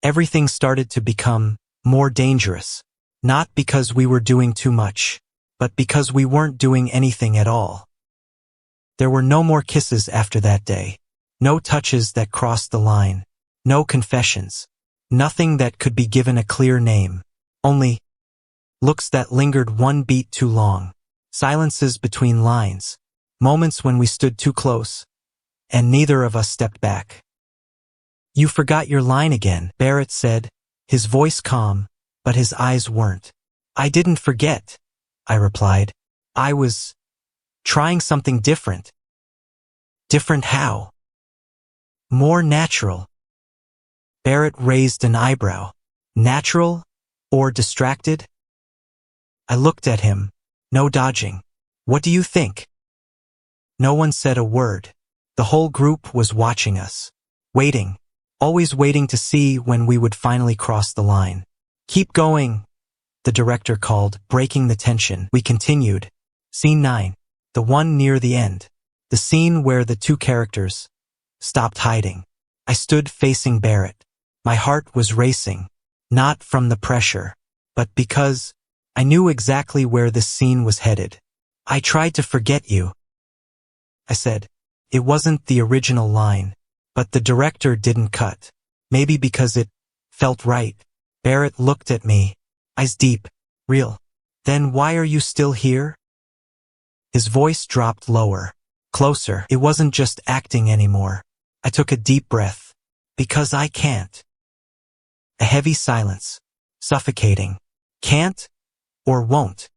Everything started to become more dangerous. Not because we were doing too much, but because we weren't doing anything at all. There were no more kisses after that day. No touches that crossed the line. No confessions. Nothing that could be given a clear name. Only looks that lingered one beat too long. Silences between lines. Moments when we stood too close, and neither of us stepped back. "You forgot your line again," Barrett said, his voice calm, but his eyes weren't. "I didn't forget," I replied. "I was trying something different." "Different how?" "More natural." Barrett raised an eyebrow. "Natural or distracted?" I looked at him. No dodging. "What do you think?" No one said a word. The whole group was watching us. Waiting. Always waiting to see when we would finally cross the line. "Keep going," the director called, breaking the tension. We continued. Scene 9. The one near the end. The scene where the two characters stopped hiding. I stood facing Barrett. My heart was racing. Not from the pressure, but because I knew exactly where this scene was headed. "I tried to forget you," I said. It wasn't the original line, but the director didn't cut. Maybe because it felt right. Barrett looked at me, eyes deep, real. "Then why are you still here?" His voice dropped lower, closer. It wasn't just acting anymore. I took a deep breath. "Because I can't." A heavy silence. Suffocating. "Can't or won't?"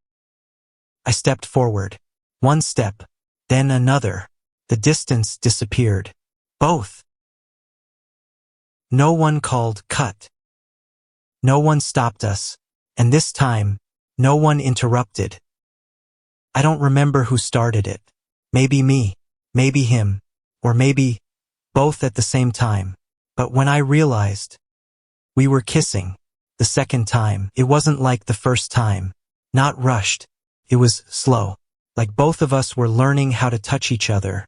I stepped forward. One step, then another. The distance disappeared. Both. No one called cut. No one stopped us, and this time, no one interrupted. I don't remember who started it. Maybe me, maybe him, or maybe both at the same time. But when I realized we were kissing, the second time, it wasn't like the first time. Not rushed. It was slow. Like both of us were learning how to touch each other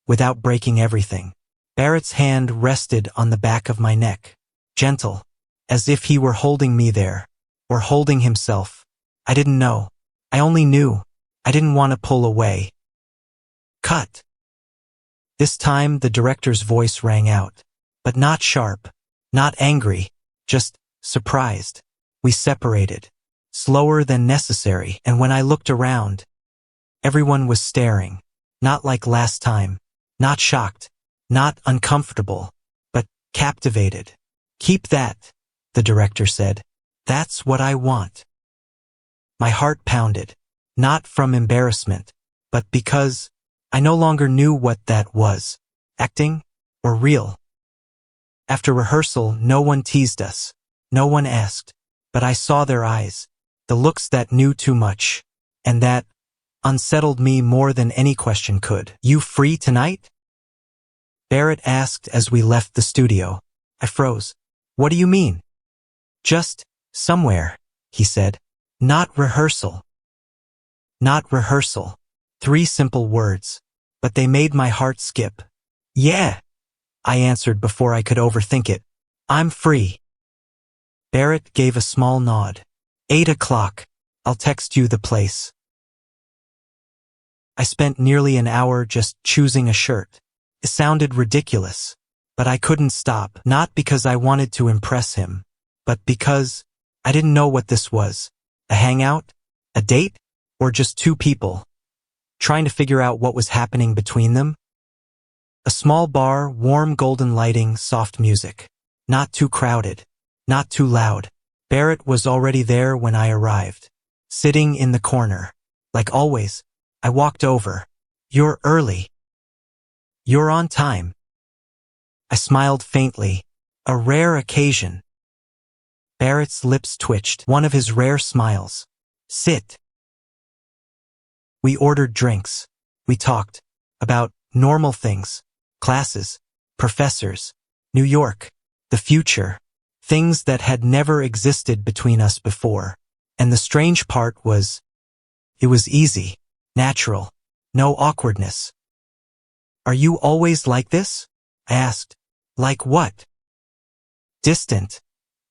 without breaking everything. Barrett's hand rested on the back of my neck, gentle, as if he were holding me there, or holding himself. I didn't know. I only knew. I didn't want to pull away. "Cut." This time the director's voice rang out, but not sharp, not angry, just surprised. We separated, slower than necessary, and when I looked around, everyone was staring, not like last time, not shocked, not uncomfortable, but captivated. "Keep that," the director said. "That's what I want." My heart pounded, not from embarrassment, but because I no longer knew what that was, acting or real. After rehearsal, no one teased us, no one asked, but I saw their eyes, the looks that knew too much, and that unsettled me more than any question could. "You free tonight?" Barrett asked as we left the studio. I froze. "What do you mean?" "Just somewhere," he said. "Not rehearsal." Not rehearsal. 3 simple words, but they made my heart skip. "Yeah," I answered before I could overthink it. "I'm free." Barrett gave a small nod. 8 o'clock. I'll text you the place. I spent nearly an hour just choosing a shirt. It sounded ridiculous, but I couldn't stop, not because I wanted to impress him, but because I didn't know what this was. A hangout? A date? Or just two people trying to figure out what was happening between them? A small bar, warm golden lighting, soft music. Not too crowded, not too loud. Barrett was already there when I arrived, sitting in the corner. Like always, I walked over. "You're early." "You're on time." I smiled faintly. A rare occasion. Barrett's lips twitched, one of his rare smiles. "Sit." We ordered drinks. We talked about normal things, classes, professors, New York, the future, things that had never existed between us before. And the strange part was, it was easy, natural, no awkwardness. "Are you always like this?" I asked. "Like what?" Distant,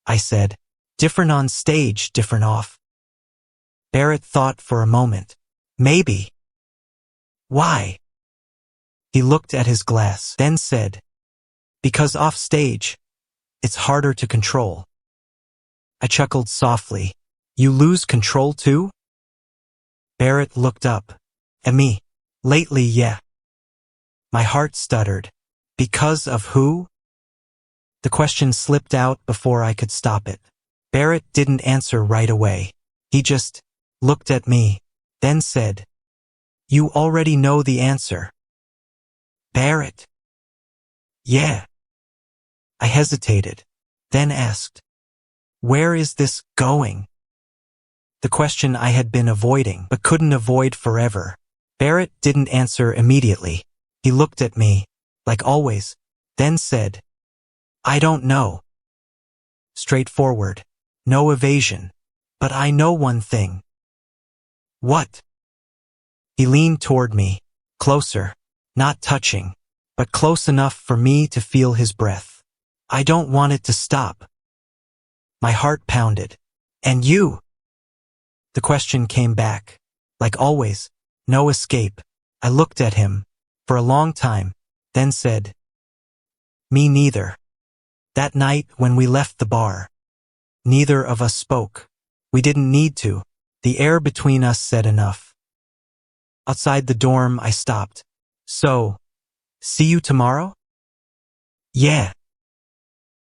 I said. Different on stage, different off. Barrett thought for a moment. Maybe. Why? He looked at his glass, then said, because off stage, it's harder to control. I chuckled softly. You lose control too? Barrett looked up at me. Lately, yeah. My heart stuttered. Because of who? The question slipped out before I could stop it. Barrett didn't answer right away. He just looked at me, then said, you already know the answer. Barrett. Yeah. I hesitated, then asked, where is this going? The question I had been avoiding, but couldn't avoid forever. Barrett didn't answer immediately. He looked at me, like always, then said, I don't know. Straightforward, no evasion. But I know one thing. What? He leaned toward me, closer, not touching, but close enough for me to feel his breath. I don't want it to stop. My heart pounded. And you? The question came back. Like always, no escape. I looked at him, for a long time, then said, me neither. That night when we left the bar, neither of us spoke. We didn't need to. The air between us said enough. Outside the dorm, I stopped. So, see you tomorrow? Yeah.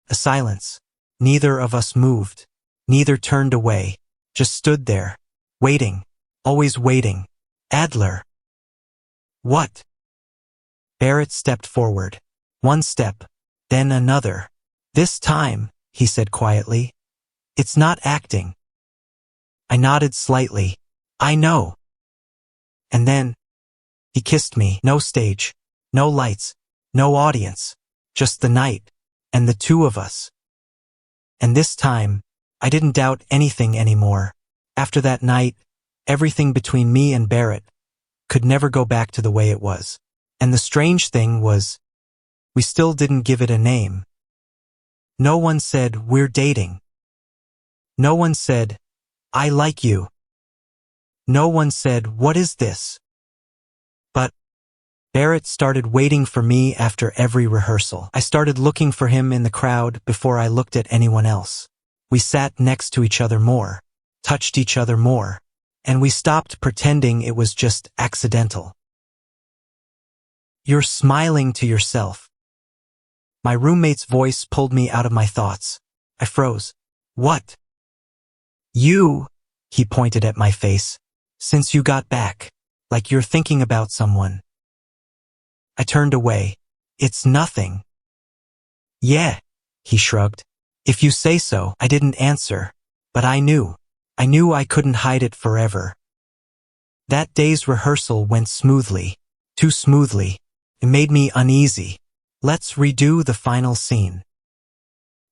A silence. Neither of us moved. Neither turned away. Just stood there. Waiting. Always waiting. Adler. What? Barrett stepped forward. One step. Then another. This time, he said quietly, it's not acting. I nodded slightly. I know. And then, he kissed me. No stage. No lights. No audience. Just the night. And the two of us. And this time, I didn't doubt anything anymore. After that night, everything between me and Barrett could never go back to the way it was. And the strange thing was, we still didn't give it a name. No one said, we're dating. No one said, I like you. No one said, what is this? But Barrett started waiting for me after every rehearsal. I started looking for him in the crowd before I looked at anyone else. We sat next to each other more, touched each other more, and we stopped pretending it was just accidental. You're smiling to yourself. My roommate's voice pulled me out of my thoughts. I froze. What? You, he pointed at my face, since you got back, like you're thinking about someone. I turned away. It's nothing. Yeah, he shrugged. If you say so. I didn't answer, but I knew. I knew I couldn't hide it forever. That day's rehearsal went smoothly, too smoothly. It made me uneasy. Let's redo the final scene.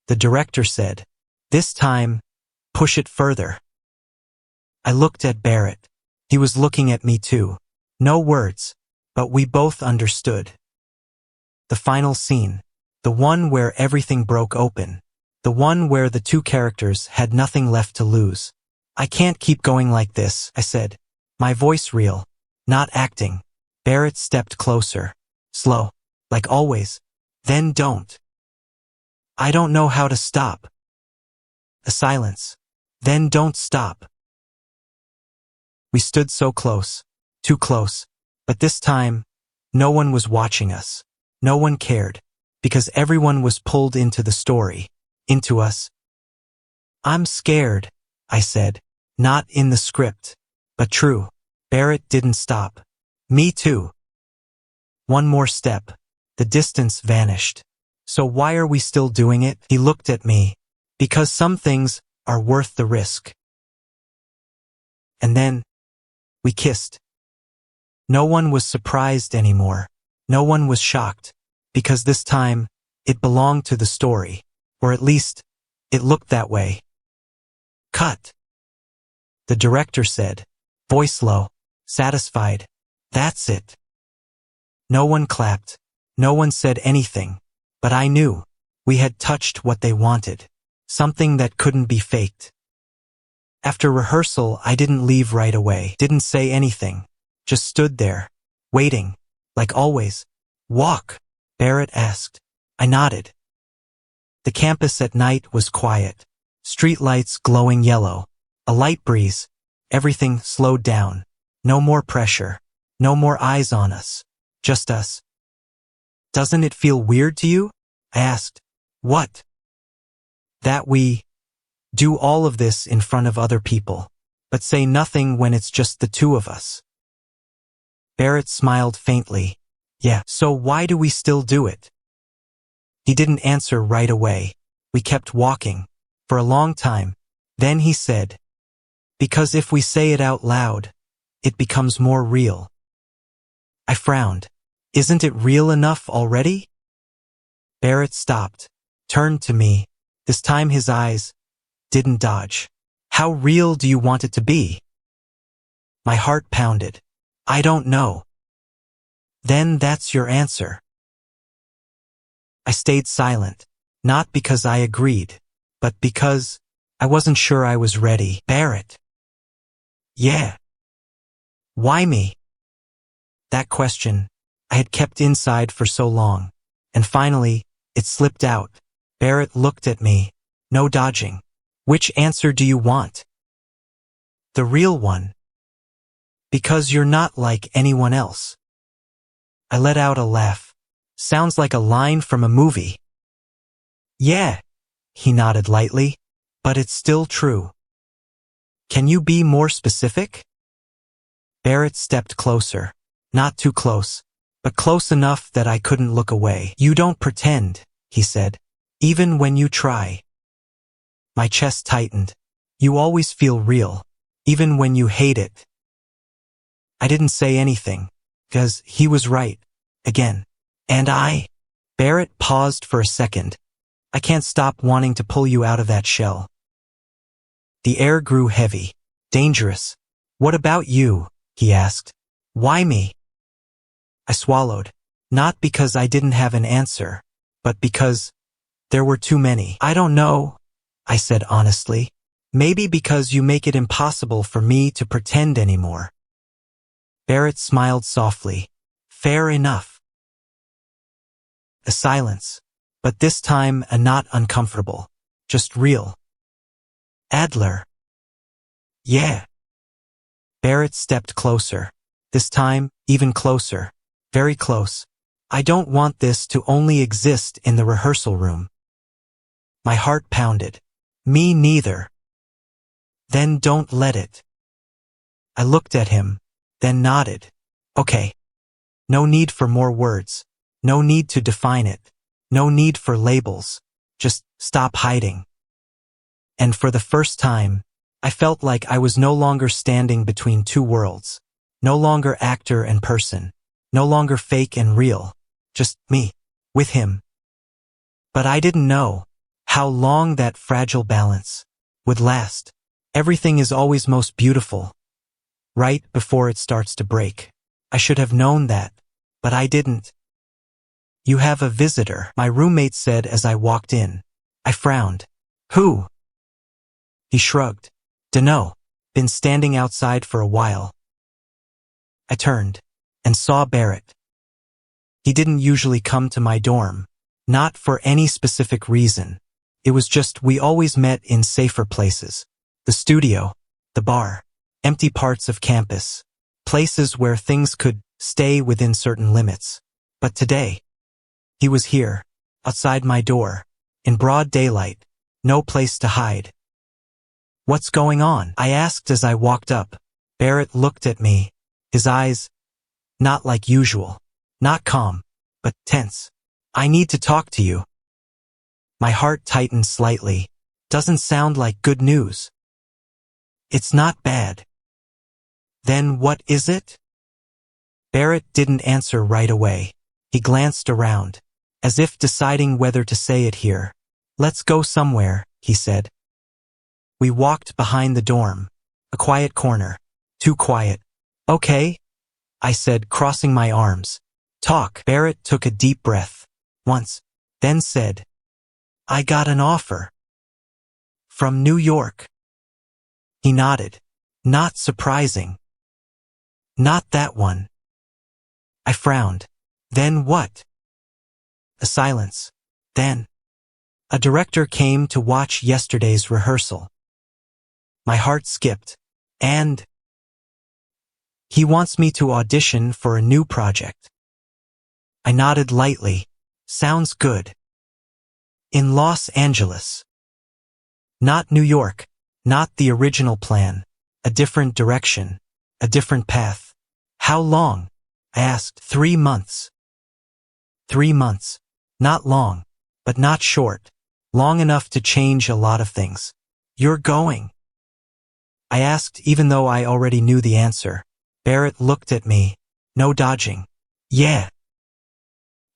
The director said, this time, push it further. I looked at Barrett. He was looking at me too. No words, but we both understood. The final scene. The one where everything broke open. The one where the two characters had nothing left to lose. I can't keep going like this, I said. My voice real, not acting. Barrett stepped closer. Slow, like always. Then don't. I don't know how to stop. A silence. Then don't stop. We stood so close, too close, but this time, no one was watching us. No one cared, because everyone was pulled into the story, into us. I'm scared, I said, not in the script, but true. Barrett didn't stop. Me too. One more step. The distance vanished. So why are we still doing it? He looked at me. Because some things are worth the risk. And then, we kissed. No one was surprised anymore. No one was shocked. Because this time, it belonged to the story. Or at least, it looked that way. Cut. The director said, voice low, satisfied. That's it. No one clapped. No one said anything. But I knew. We had touched what they wanted. Something that couldn't be faked. After rehearsal, I didn't leave right away. Didn't say anything. Just stood there, waiting, like always. Walk? Barrett asked. I nodded. The campus at night was quiet. Streetlights glowing yellow. A light breeze. Everything slowed down. No more pressure. No more eyes on us. Just us. Doesn't it feel weird to you? I asked. What? That we do all of this in front of other people, but say nothing when it's just the two of us. Barrett smiled faintly. Yeah, so why do we still do it? He didn't answer right away. We kept walking, for a long time. Then he said, because if we say it out loud, it becomes more real. I frowned. Isn't it real enough already? Barrett stopped, turned to me. This time his eyes didn't dodge. How real do you want it to be? My heart pounded. I don't know. Then that's your answer. I stayed silent, not because I agreed, but because I wasn't sure I was ready. Barrett. Yeah. Why me? That question I had kept inside for so long, and finally, it slipped out. Barrett looked at me. No dodging. Which answer do you want? The real one. Because you're not like anyone else. I let out a laugh. Sounds like a line from a movie. Yeah, he nodded lightly, but it's still true. Can you be more specific? Barrett stepped closer. Not too close, but close enough that I couldn't look away. You don't pretend, he said, even when you try. My chest tightened. You always feel real, even when you hate it. I didn't say anything, because he was right. Again. And Barrett paused for a second. I can't stop wanting to pull you out of that shell. The air grew heavy. Dangerous. What about you? He asked. Why me? I swallowed. Not because I didn't have an answer, but because there were too many. I don't know, I said honestly. Maybe because you make it impossible for me to pretend anymore. Barrett smiled softly. Fair enough. A silence, but this time a not uncomfortable, just real. Adler. Yeah. Barrett stepped closer. This time, even closer. Very close. I don't want this to only exist in the rehearsal room. My heart pounded. Me neither. Then don't let it. I looked at him, then nodded. Okay. No need for more words. No need to define it. No need for labels. Just stop hiding. And for the first time, I felt like I was no longer standing between two worlds. No longer actor and person. No longer fake and real. Just me. With him. But I didn't know how long that fragile balance would last. Everything is always most beautiful right before it starts to break. I should have known that, but I didn't. You have a visitor, my roommate said as I walked in. I frowned. Who? He shrugged. Dunno. Been standing outside for a while. I turned and saw Barrett. He didn't usually come to my dorm. Not for any specific reason. It was just we always met in safer places. The studio, the bar, empty parts of campus. Places where things could stay within certain limits. But today, he was here, outside my door, in broad daylight, no place to hide. What's going on? I asked as I walked up. Barrett looked at me, his eyes, not like usual, not calm, but tense. I need to talk to you. My heart tightened slightly. Doesn't sound like good news. It's not bad. Then what is it? Barrett didn't answer right away. He glanced around, as if deciding whether to say it here. Let's go somewhere, he said. We walked behind the dorm, a quiet corner. Too quiet. Okay, I said, crossing my arms. Talk. Barrett took a deep breath. Once, then said, I got an offer. From New York. He nodded. Not surprising. Not that one. I frowned. Then what? A silence. Then. A director came to watch yesterday's rehearsal. My heart skipped. And he wants me to audition for a new project. I nodded lightly. Sounds good. In Los Angeles. Not New York. Not the original plan. A different direction. A different path. How long? I asked. 3 months. 3 months. Not long, but not short. Long enough to change a lot of things. You're going? I asked even though I already knew the answer. Barrett looked at me. No dodging. Yeah.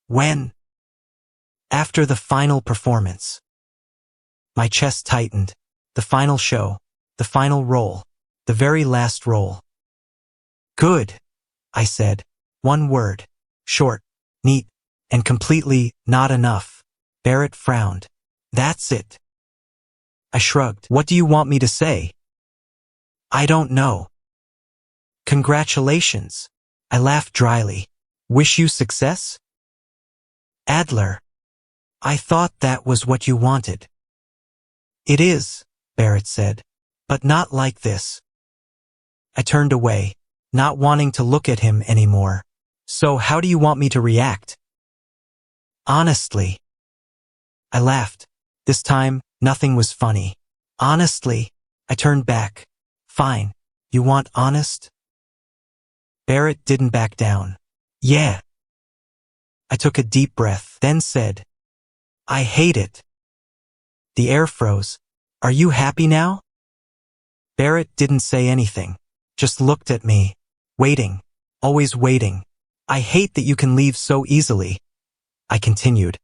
When? After the final performance. My chest tightened. The final show. The final role. The very last role. Good, I said. One word. Short, neat, and completely not enough. Barrett frowned. That's it. I shrugged. What do you want me to say? I don't know. Congratulations. I laughed dryly. Wish you success? Adler. I thought that was what you wanted. It is, Barrett said. But not like this. I turned away, not wanting to look at him anymore. So how do you want me to react? Honestly. I laughed. This time, nothing was funny. Honestly. I turned back. Fine. You want honest? Barrett didn't back down. Yeah. I took a deep breath, then said, I hate it. The air froze. Are you happy now? Barrett didn't say anything, just looked at me, waiting, always waiting. I hate that you can leave so easily. I continued,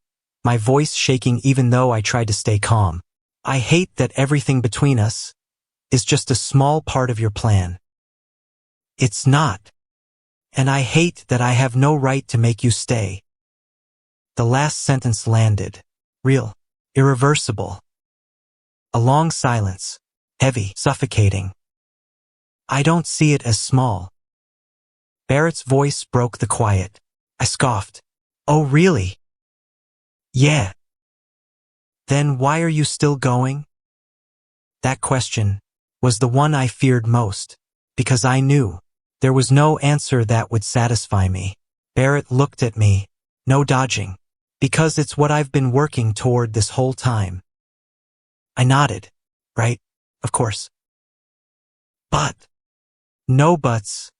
my voice shaking even though I tried to stay calm. I hate that everything between us is just a small part of your plan. It's not. And I hate that I have no right to make you stay. The last sentence landed. Real. Irreversible. A long silence. Heavy. Suffocating. I don't see it as small. Barrett's voice broke the quiet. I scoffed. Oh really? Yeah. Then why are you still going? That question was the one I feared most, because I knew there was no answer that would satisfy me. Barrett looked at me. No dodging. Because it's what I've been working toward this whole time. I nodded. Right? Of course. But. No buts.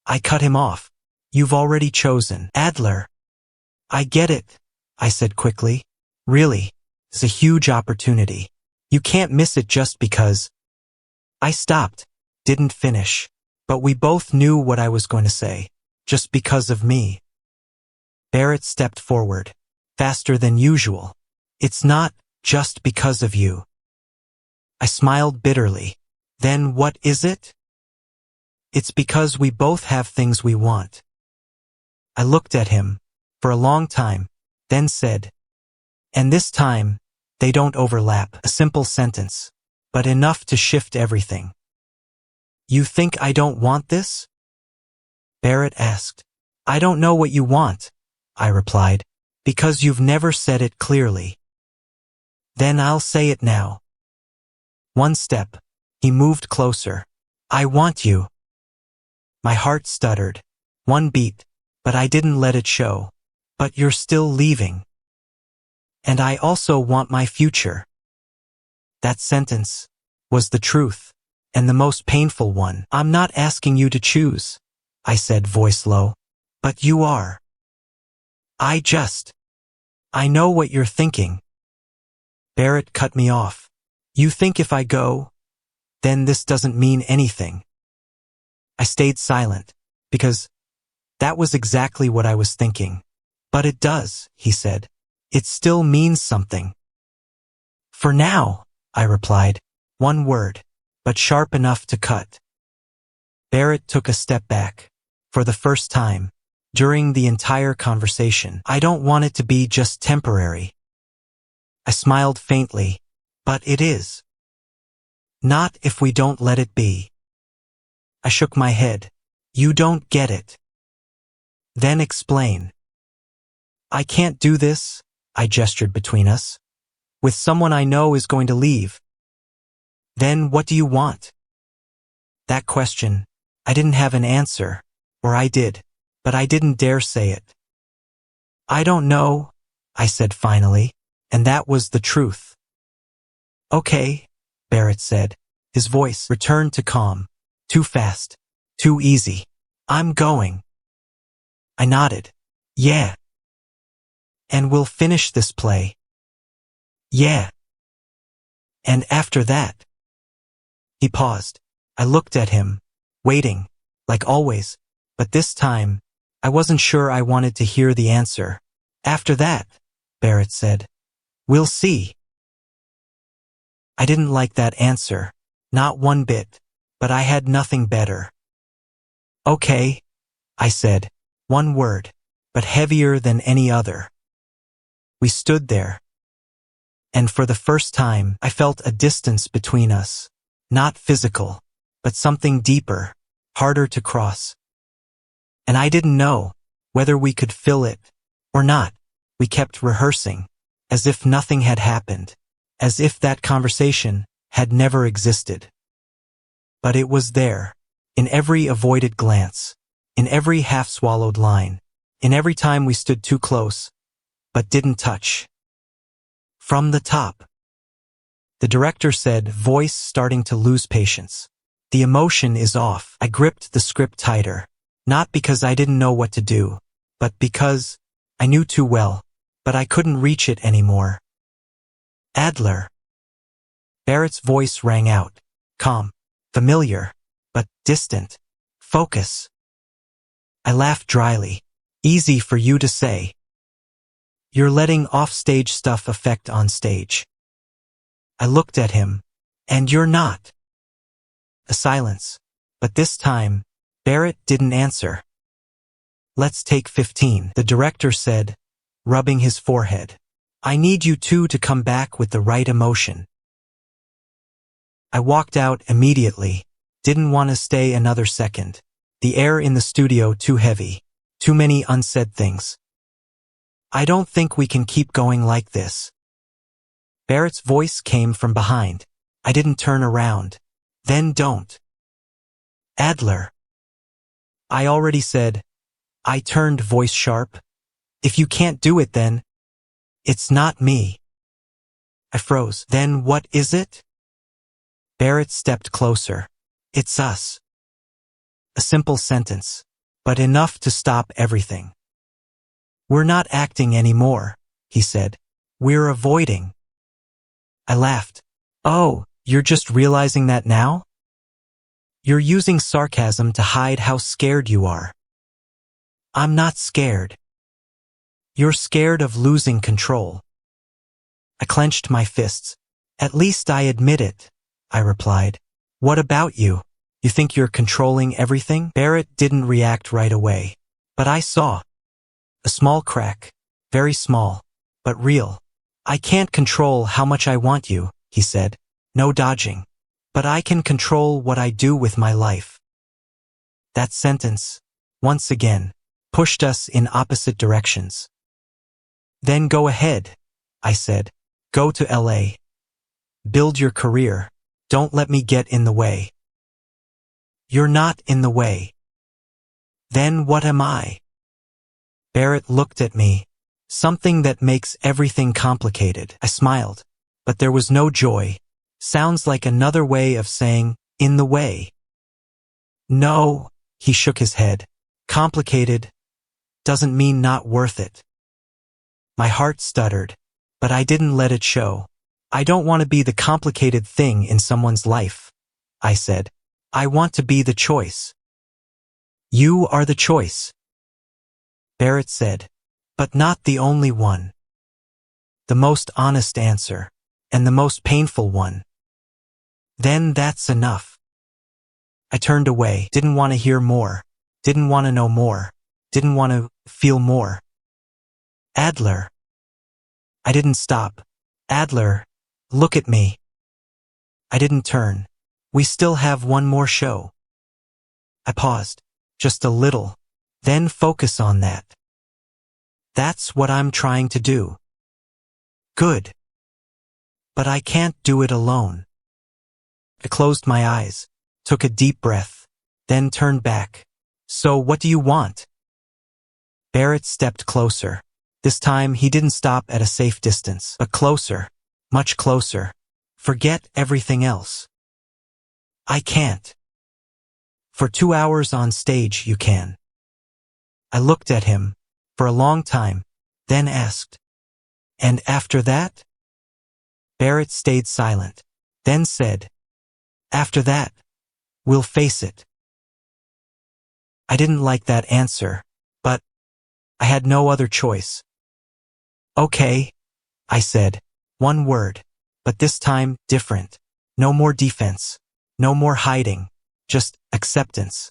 I cut him off. You've already chosen. Adler. I get it, I said quickly. Really, it's a huge opportunity. You can't miss it just because. I stopped. Didn't finish. But we both knew what I was going to say. Just because of me. Barrett stepped forward. Faster than usual. It's not just because of you. I smiled bitterly. Then what is it? It's because we both have things we want. I looked at him for a long time, then said, and this time, they don't overlap. A simple sentence, but enough to shift everything. You think I don't want this? Barrett asked. I don't know what you want, I replied, because you've never said it clearly. Then I'll say it now. One step. He moved closer. I want you. My heart stuttered. One beat, but I didn't let it show. But you're still leaving. And I also want my future. That sentence was the truth, and the most painful one. I'm not asking you to choose, I said, voice low. But you are. I know what you're thinking. Barrett cut me off. You think if I go, then this doesn't mean anything. I stayed silent, because that was exactly what I was thinking. But it does, he said. It still means something. For now, I replied. One word, but sharp enough to cut. Barrett took a step back. For the first time, during the entire conversation, I don't want it to be just temporary. I smiled faintly. But it is. Not if we don't let it be. I shook my head. You don't get it. Then explain. I can't do this, I gestured between us. With someone I know is going to leave. Then what do you want? That question, I didn't have an answer. Or I did, but I didn't dare say it. I don't know, I said finally, and that was the truth. Okay, Barrett said. His voice returned to calm. Too fast. Too easy. I'm going. I nodded. Yeah. And we'll finish this play. Yeah. And after that. He paused. I looked at him, waiting, like always, but this time, I wasn't sure I wanted to hear the answer. After that, Barrett said. We'll see. I didn't like that answer, not one bit, but I had nothing better. Okay, I said, one word, but heavier than any other. We stood there. And for the first time, I felt a distance between us, not physical, but something deeper, harder to cross. And I didn't know whether we could fill it or not. We kept rehearsing, as if nothing had happened, as if that conversation had never existed. But it was there, in every avoided glance, in every half-swallowed line, in every time we stood too close, but didn't touch. From the top. The director said, voice starting to lose patience. The emotion is off. I gripped the script tighter, not because I didn't know what to do, but because I knew too well, but I couldn't reach it anymore. Adler. Barrett's voice rang out, calm, familiar, but distant. Focus. I laughed dryly. Easy for you to say. You're letting off-stage stuff affect on stage. I looked at him, and you're not. A silence, but this time, Barrett didn't answer. Let's take 15, the director said, rubbing his forehead. I need you two to come back with the right emotion. I walked out immediately, didn't want to stay another second. The air in the studio too heavy, too many unsaid things. I don't think we can keep going like this. Barrett's voice came from behind. I didn't turn around. Then don't. Adler. I already said. I turned, voice sharp. If you can't do it then, it's not me. I froze. Then what is it? Barrett stepped closer. It's us. A simple sentence, but enough to stop everything. We're not acting anymore, he said. We're avoiding. I laughed. Oh, you're just realizing that now? You're using sarcasm to hide how scared you are. I'm not scared. You're scared of losing control. I clenched my fists. At least I admit it, I replied. What about you? You think you're controlling everything? Barrett didn't react right away, but I saw. A small crack, very small, but real. I can't control how much I want you, he said. No dodging. But I can control what I do with my life. That sentence, once again, pushed us in opposite directions. Then go ahead, I said. Go to LA. Build your career. Don't let me get in the way. You're not in the way. Then what am I? Barrett looked at me. Something that makes everything complicated. I smiled, but there was no joy. Sounds like another way of saying, in the way. No, he shook his head. Complicated doesn't mean not worth it. My heart stuttered, but I didn't let it show. I don't want to be the complicated thing in someone's life, I said. I want to be the choice. You are the choice, Barrett said, but not the only one. The most honest answer, and the most painful one. Then that's enough. I turned away, didn't want to hear more, didn't want to know more, didn't want to feel more. Adler. I didn't stop. Adler, look at me. I didn't turn. We still have one more show. I paused. Just a little. Then focus on that. That's what I'm trying to do. Good. But I can't do it alone. I closed my eyes, took a deep breath, then turned back. So what do you want? Barrett stepped closer. This time he didn't stop at a safe distance, but closer, much closer. Forget everything else. I can't. For 2 hours on stage you can. I looked at him for a long time, then asked, and after that? Barrett stayed silent, then said, after that, we'll face it. I didn't like that answer, but I had no other choice. Okay, I said, one word, but this time different. No more defense, no more hiding, just acceptance.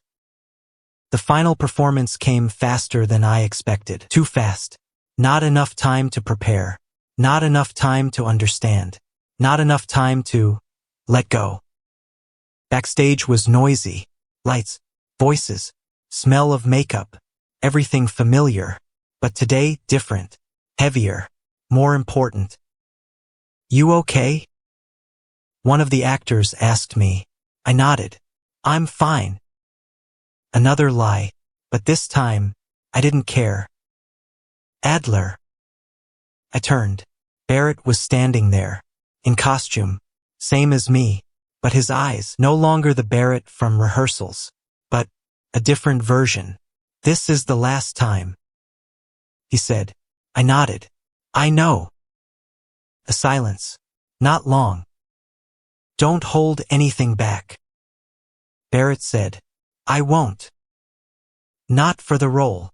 The final performance came faster than I expected. Too fast. Not enough time to prepare. Not enough time to understand. Not enough time to let go. Backstage was noisy. Lights, voices, smell of makeup, everything familiar. But today, different, heavier, more important. You okay? One of the actors asked me. I nodded. I'm fine. Another lie, but this time, I didn't care. Adler. I turned. Barrett was standing there, in costume, same as me, but his eyes, no longer the Barrett from rehearsals, but a different version. This is the last time, he said. I nodded. I know. A silence. Not long. Don't hold anything back. Barrett said, I won't. Not for the role.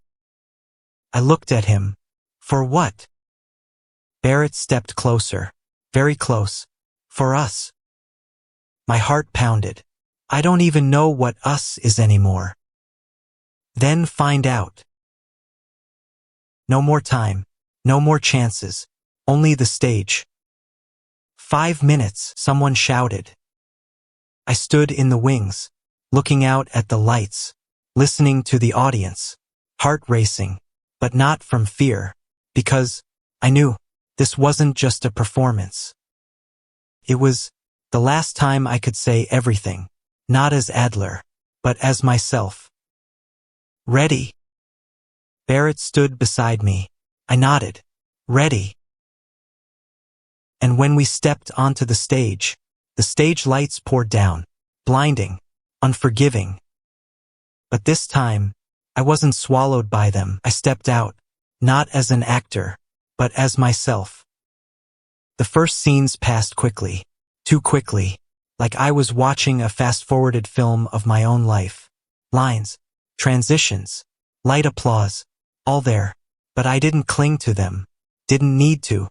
I looked at him. For what? Barrett stepped closer, very close. For us. My heart pounded. I don't even know what us is anymore. Then find out. No more time, no more chances, only the stage. 5 minutes, someone shouted. I stood in the wings, looking out at the lights, listening to the audience, heart racing, but not from fear, because I knew this wasn't just a performance. It was the last time I could say everything, not as Adler, but as myself. Ready? Barrett stood beside me. I nodded. Ready. And when we stepped onto the stage lights poured down, blinding, unforgiving. But this time, I wasn't swallowed by them. I stepped out, not as an actor, but as myself. The first scenes passed quickly, too quickly, like I was watching a fast-forwarded film of my own life. Lines, transitions, light applause, all there, but I didn't cling to them, didn't need to.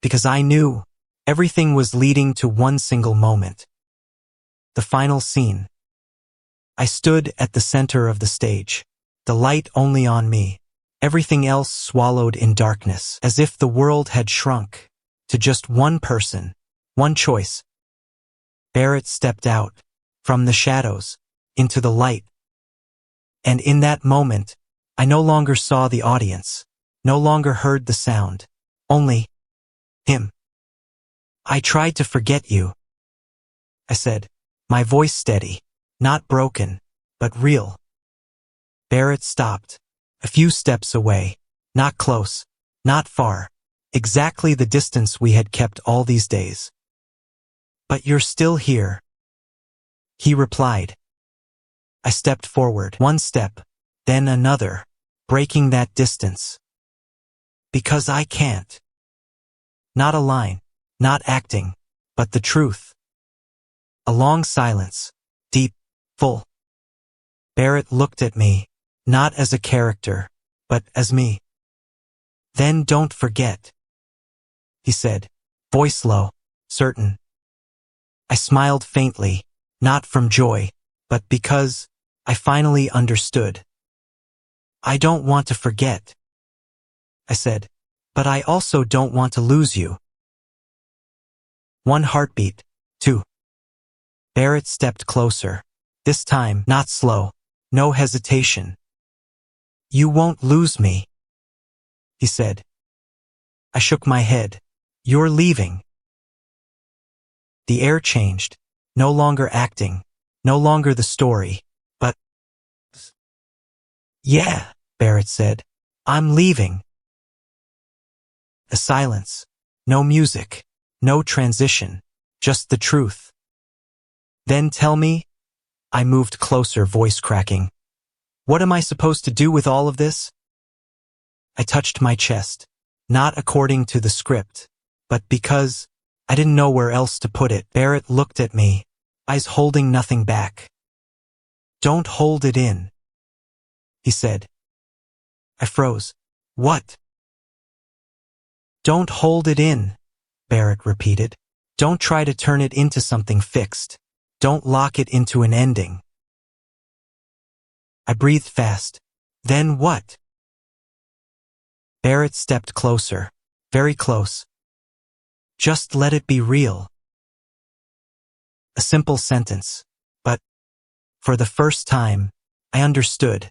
Because I knew everything was leading to one single moment. The final scene. I stood at the center of the stage, the light only on me, everything else swallowed in darkness, as if the world had shrunk to just one person, one choice. Barrett stepped out, from the shadows, into the light. And in that moment, I no longer saw the audience, no longer heard the sound, only him. I tried to forget you, I said, my voice steady, not broken, but real. Barrett stopped, a few steps away, not close, not far, exactly the distance we had kept all these days. But you're still here, he replied. I stepped forward, one step, then another, breaking that distance. Because I can't. Not a line, not acting, but the truth. A long silence, deep, full. Barrett looked at me, not as a character, but as me. Then don't forget, he said, voice low, certain. I smiled faintly, not from joy, but because I finally understood. I don't want to forget, I said, but I also don't want to lose you. 1 heartbeat. 2. Barrett stepped closer. This time, not slow. No hesitation. You won't lose me, he said. I shook my head. You're leaving. The air changed. No longer acting. No longer the story. But... Yeah, Barrett said. I'm leaving. A silence. No music. No transition. Just the truth. Then tell me... I moved closer, voice cracking. What am I supposed to do with all of this? I touched my chest. Not according to the script, but because I didn't know where else to put it. Barrett looked at me, eyes holding nothing back. Don't hold it in, he said. I froze. What? Don't hold it in, Barrett repeated. Don't try to turn it into something fixed. Don't lock it into an ending. I breathed fast. Then what? Barrett stepped closer, very close. Just let it be real. A simple sentence, but for the first time, I understood.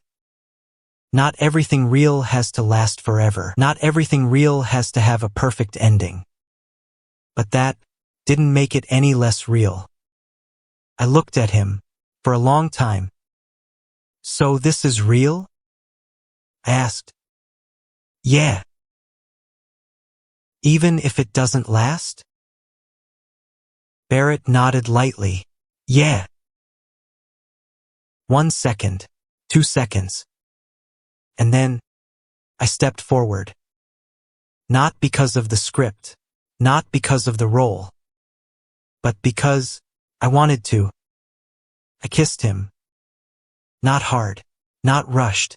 Not everything real has to last forever. Not everything real has to have a perfect ending. But that didn't make it any less real. I looked at him for a long time. So this is real? I asked. Yeah. Even if it doesn't last? Barrett nodded lightly. Yeah. 1 second, 2 seconds. And then I stepped forward. Not because of the script, not because of the role, but because I wanted to. I kissed him. Not hard, not rushed,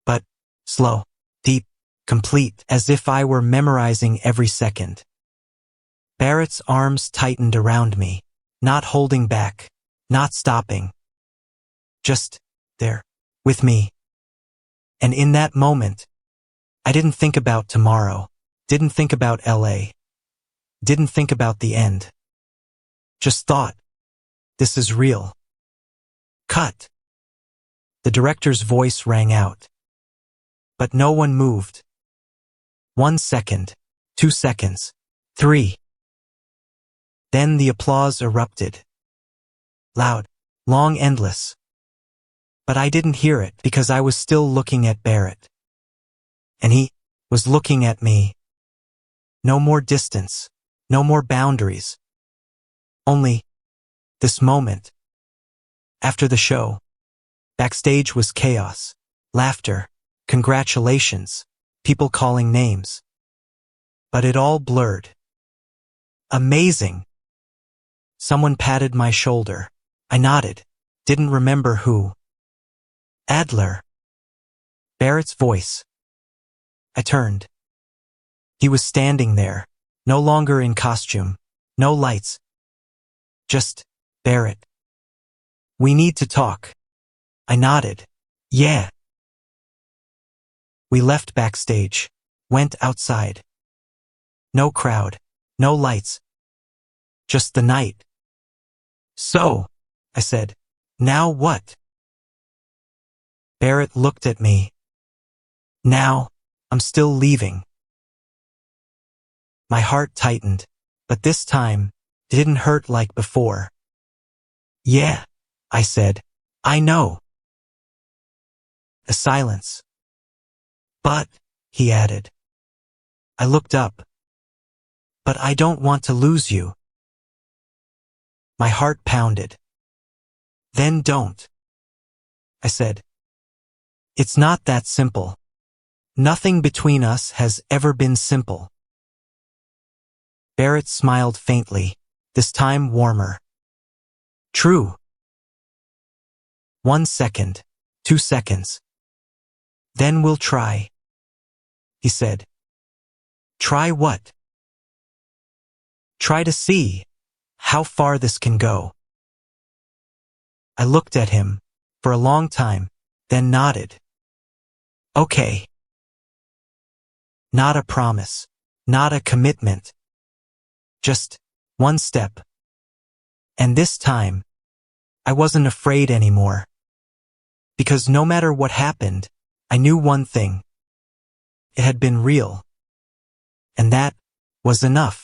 but slow, deep, complete, as if I were memorizing every second. Barrett's arms tightened around me, not holding back, not stopping. Just there, with me. And in that moment, I didn't think about tomorrow, didn't think about LA, didn't think about the end. Just thought, this is real. Cut. The director's voice rang out. But no one moved. 1 second, 2 seconds, 3. Then the applause erupted. Loud, long, endless. But I didn't hear it because I was still looking at Barrett. And he was looking at me. No more distance, no more boundaries. Only this moment. After the show, backstage was chaos, laughter, congratulations, people calling names. But it all blurred. Amazing. Someone patted my shoulder. I nodded, didn't remember who. Adler. Barrett's voice. I turned. He was standing there, no longer in costume, no lights. Just Barrett. We need to talk. I nodded. Yeah. We left backstage, went outside. No crowd, no lights. Just the night. So, I said, now what? Barrett looked at me. Now, I'm still leaving. My heart tightened, but this time, it didn't hurt like before. Yeah, I said, I know. A silence. But, he added. I looked up. But I don't want to lose you. My heart pounded. Then don't. I said. It's not that simple. Nothing between us has ever been simple. Barrett smiled faintly, this time warmer. True. 1 second, 2 seconds. Then we'll try, he said. Try what? Try to see how far this can go. I looked at him for a long time, then nodded. Okay. Not a promise, not a commitment. Just One step. And this time, I wasn't afraid anymore. Because no matter what happened, I knew one thing. It had been real. And that was enough.